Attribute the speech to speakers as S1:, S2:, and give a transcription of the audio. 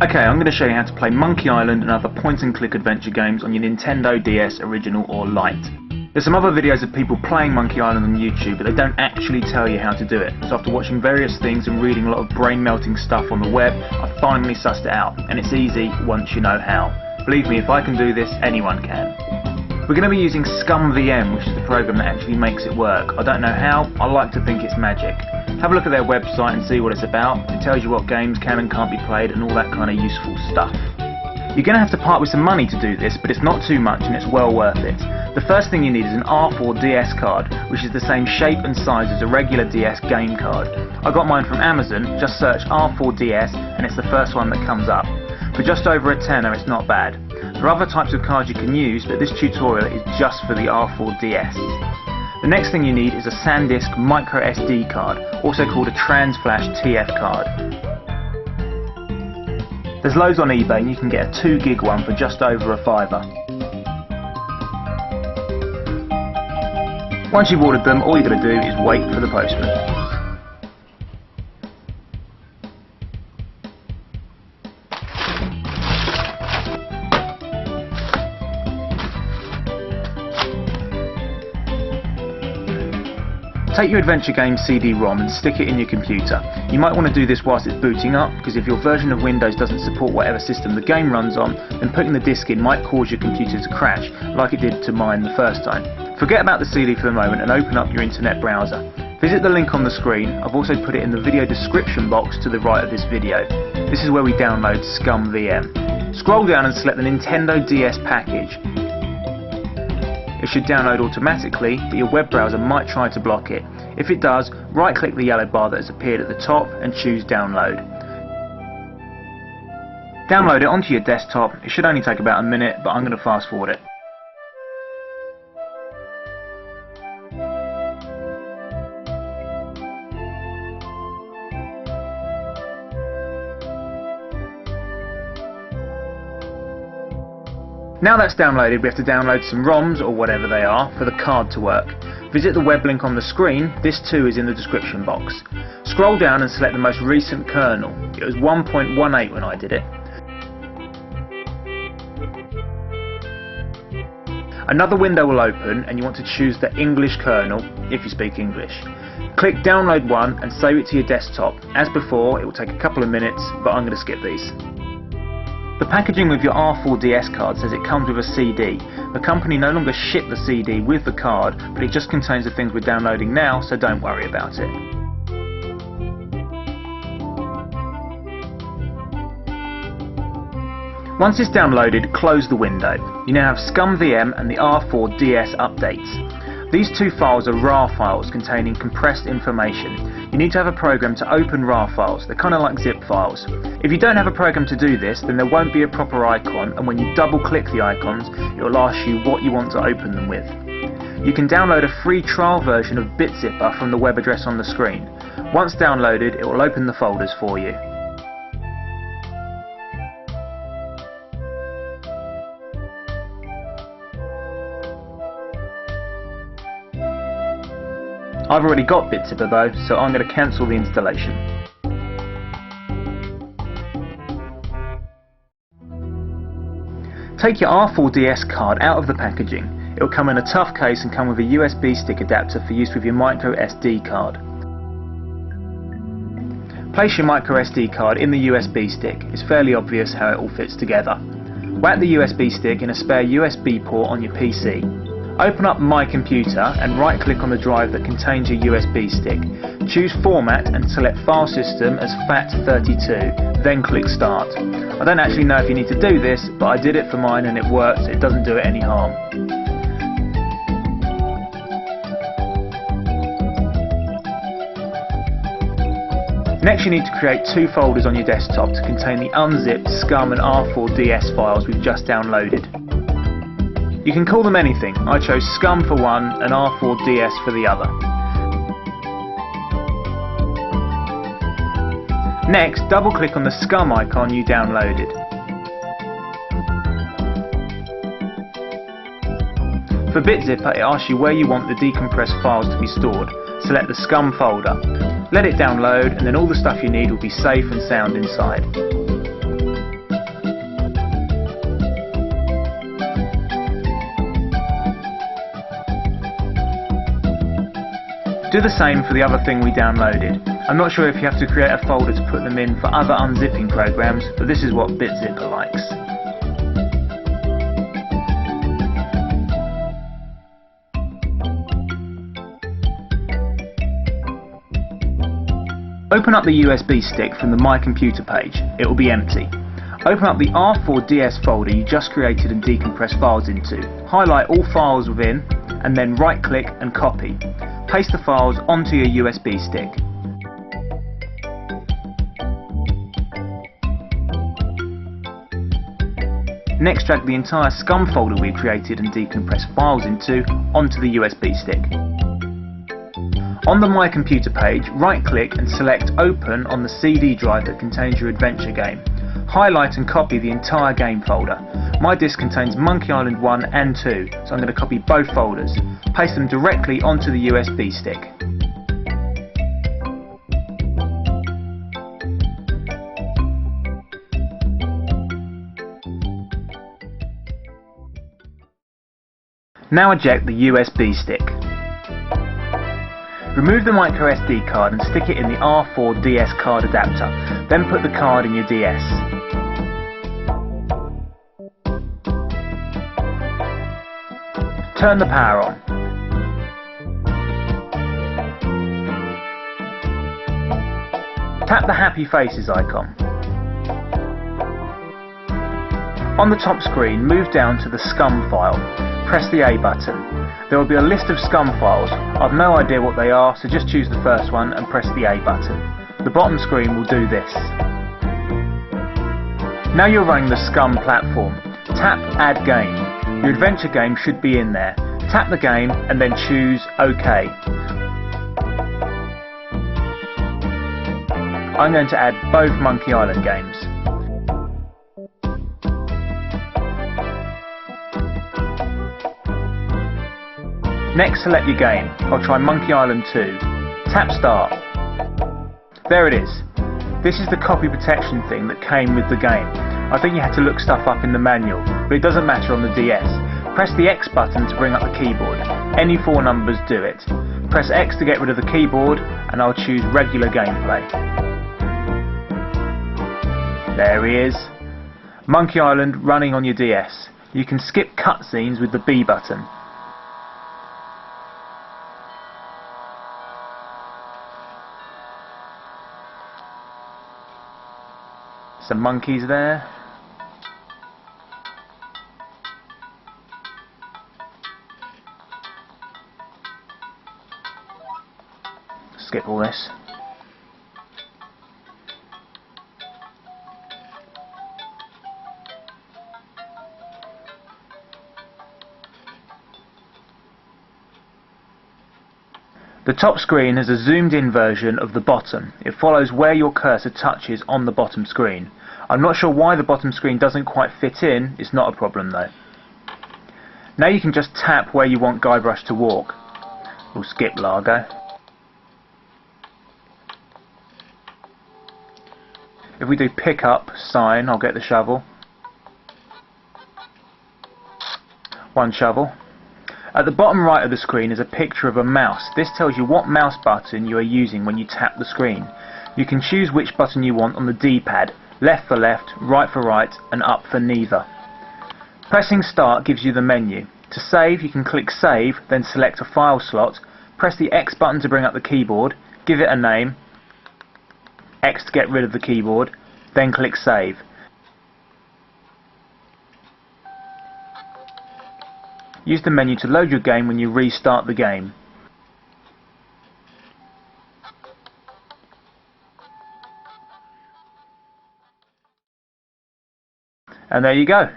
S1: Okay, I'm going to show you how to play Monkey Island and other point-and-click adventure games on your Nintendo DS Original or Lite. There's some other videos of people playing Monkey Island on YouTube, but they don't actually tell you how to do it. So after watching various things and reading a lot of brain-melting stuff on the web, I finally sussed it out, and it's easy once you know how. Believe me, if I can do this, anyone can. We're going to be using ScumVM, which is the program that actually makes it work. I don't know how, I like to think it's magic. Have a look at their website and see what it's about. It tells you what games can and can't be played and all that kind of useful stuff. You're going to have to part with some money to do this, but it's not too much and it's well worth it. The first thing you need is an R4 DS card, which is the same shape and size as a regular DS game card. I got mine from Amazon. Just search R4 DS and it's the first one that comes up. For just over a tenner, it's not bad. There are other types of cards you can use, but this tutorial is just for the R4 DS. The next thing you need is a SanDisk micro SD card, also called a Transflash TF card. There's loads on eBay and you can get a 2 gig one for just over a £5. Once you've ordered them, all you've got to do is wait for the postman. Take your adventure game CD-ROM and stick it in your computer. You might want to do this whilst it's booting up, because if your version of Windows doesn't support whatever system the game runs on, then putting the disk in might cause your computer to crash, like it did to mine the first time. Forget about the CD for the moment and open up your internet browser. Visit the link on the screen. I've also put it in the video description box to the right of this video. This is where we download ScumVM. Scroll down and select the Nintendo DS package. It should download automatically, but your web browser might try to block it. If it does, right-click the yellow bar that has appeared at the top and choose Download. Download it onto your desktop. It should only take about a minute, but I'm going to fast forward it. Now that's downloaded, we have to download some ROMs, or whatever they are, for the card to work. Visit the web link on the screen. This too is in the description box. Scroll down and select the most recent kernel. It was 1.18 when I did it. Another window will open and you want to choose the English kernel, if you speak English. Click Download One and save it to your desktop. As before, it will take a couple of minutes, but I'm going to skip these. The packaging with your R4 DS card says it comes with a CD. The company no longer ship the CD with the card, but it just contains the things we're downloading now, so don't worry about it. Once it's downloaded, close the window. You now have ScumVM and the R4 DS updates. These two files are RAR files containing compressed information. You need to have a program to open RAR files. They're kind of like zip files. If you don't have a program to do this, then there won't be a proper icon, and when you double-click the icons, it will ask you what you want to open them with. You can download a free trial version of BitZipper from the web address on the screen. Once downloaded, it will open the folders for you. I've already got BitZipper though, so I'm going to cancel the installation. Take your R4 DS card out of the packaging. It will come in a tough case and come with a USB stick adapter for use with your micro SD card. Place your micro SD card in the USB stick. It's fairly obvious how it all fits together. Whack the USB stick in a spare USB port on your PC. Open up My Computer and right-click on the drive that contains your USB stick. Choose Format and select File System as FAT32, then click Start. I don't actually know if you need to do this, but I did it for mine and it works, it doesn't do it any harm. Next you need to create two folders on your desktop to contain the unzipped Scum and R4 DS files we've just downloaded. You can call them anything. I chose Scum for one and R4 DS for the other. Next, double-click on the Scum icon you downloaded. For BitZipper, it asks you where you want the decompressed files to be stored. Select the Scum folder. Let it download, and then all the stuff you need will be safe and sound inside. Do the same for the other thing we downloaded. I'm not sure if you have to create a folder to put them in for other unzipping programs, but this is what BitZipper likes. Open up the USB stick from the My Computer page. It will be empty. Open up the R4DS folder you just created and decompressed files into. Highlight all files within, and then right-click and copy. Paste the files onto your USB stick. Next, drag the entire scum folder we created and decompressed files into onto the USB stick. On the My Computer page, right-click and select Open on the CD drive that contains your adventure game. Highlight and copy the entire game folder. My disk contains Monkey Island 1 and 2, so I'm going to copy both folders. Paste them directly onto the USB stick. Now eject the USB stick. Remove the micro SD card and stick it in the R4DS card adapter, then put the card in your DS. Turn the power on. Tap the Happy Faces icon. On the top screen, move down to the scum file. Press the A button. There will be a list of scum files. I've no idea what they are, so just choose the first one and press the A button. The bottom screen will do this. Now you're running the scum platform. Tap Add Game. Your adventure game should be in there. Tap the game and then choose OK. I'm going to add both Monkey Island games. Next, select your game. I'll try Monkey Island 2. Tap Start. There it is. This is the copy protection thing that came with the game. I think you had to look stuff up in the manual, but it doesn't matter on the DS. Press the X button to bring up the keyboard. Any 4 numbers do it. Press X to get rid of the keyboard, and I'll choose regular gameplay. There he is. Monkey Island running on your DS. You can skip cutscenes with the B button. Some monkeys there. Skip all this. The top screen has a zoomed in version of the bottom. It follows where your cursor touches on the bottom screen. I'm not sure why the bottom screen doesn't quite fit in, it's not a problem though. Now you can just tap where you want Guybrush to walk. We'll skip Largo. If we do pick up sign, I'll get the shovel. 1 shovel. At the bottom right of the screen is a picture of a mouse. This tells you what mouse button you are using when you tap the screen. You can choose which button you want on the D-pad, left for left, right for right, and up for neither. Pressing start gives you the menu. To save, you can click save, then select a file slot, press the X button to bring up the keyboard, give it a name, X to get rid of the keyboard, then click save. Use the menu to load your game when you restart the game. And there you go.